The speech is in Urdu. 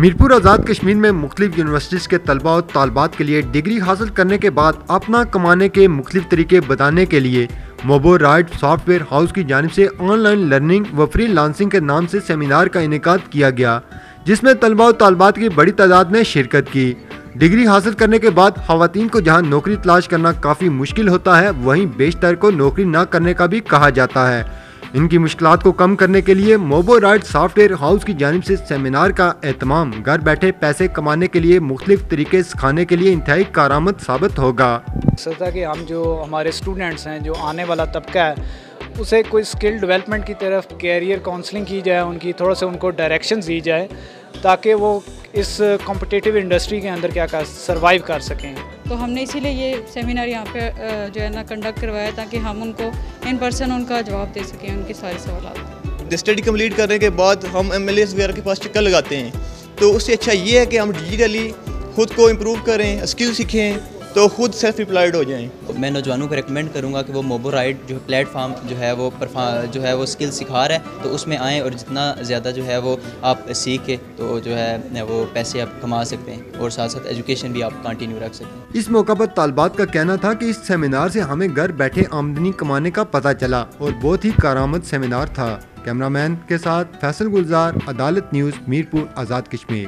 میرپور آزاد کشمیر میں مختلف یونیورسٹیز کے طلباء اور طالبات کے لیے ڈگری حاصل کرنے کے بعد اپنا کمانے کے مختلف طریقے بتانے کے لیے موبو رائٹ سافٹ ویئر ہاؤس کی جانب سے آن لائن لرننگ و فری لانسنگ کے نام سے سیمینار کا انعقاد کیا گیا، جس میں طلباء اور طالبات کی بڑی تعداد نے شرکت کی۔ ڈگری حاصل کرنے کے بعد خواتین کو جہاں نوکری تلاش کرنا کافی مشکل ہوتا ہے، وہیں بیشتر کو نوکری نہ کرنے کا بھی کہا جاتا ہے۔ ان کی مشکلات کو کم کرنے کے لیے موبو رائٹ سافٹ ویئر ہاؤس کی جانب سے سیمینار کا اہتمام گھر بیٹھے پیسے کمانے کے لیے مختلف طریقے سکھانے کے لیے انتہائی کارآمد ثابت ہوگا۔ مقصد ہے کہ ہم جو ہمارے اسٹوڈنٹس ہیں، جو آنے والا طبقہ ہے، اسے کوئی اسکل ڈیولپمنٹ کی طرف کیریئر کاؤنسلنگ کی جائے، ان کی تھوڑا سا ان کو ڈائریکشنز دی جائے تاکہ وہ اس کمپٹیٹیو انڈسٹری کے اندر کیا سروائیو کر سکیں۔ تو ہم نے اسی لیے یہ سیمینار یہاں پہ جو ہے نا کنڈکٹ کروایا تاکہ ہم ان کو ان پرسن ان کا جواب دے سکیں ان کے سارے سوالات۔ اسٹڈی کمپلیٹ کرنے کے بعد ہم ایم ایل ایز وغیرہ کے پاس چکر لگاتے ہیں، تو اس سے اچھا یہ ہے کہ ہم ڈیجیٹلی خود کو امپروو کریں، اسکل سیکھیں تو خود سیلف امپلائڈ ہو جائیں۔ میں نوجوانوں کو ریکمینڈ کروں گا کہ وہ موبو رائٹ جو پلیٹ فارم جو ہے وہ اسکل سکھا رہا ہے، تو اس میں آئیں اور جتنا زیادہ جو ہے وہ آپ سیکھیں تو جو ہے وہ پیسے آپ کما سکتے ہیں اور ساتھ ساتھ ایجوکیشن بھی آپ کنٹینیو رکھ سکتے ہیں۔ اس موقع پر طالبات کا کہنا تھا کہ اس سیمینار سے ہمیں گھر بیٹھے آمدنی کمانے کا پتہ چلا اور بہت ہی کارآمد سیمینار تھا۔ کیمرہ مین کے ساتھ فیصل گلزار، عدالت نیوز، میرپور آزاد کشمیر۔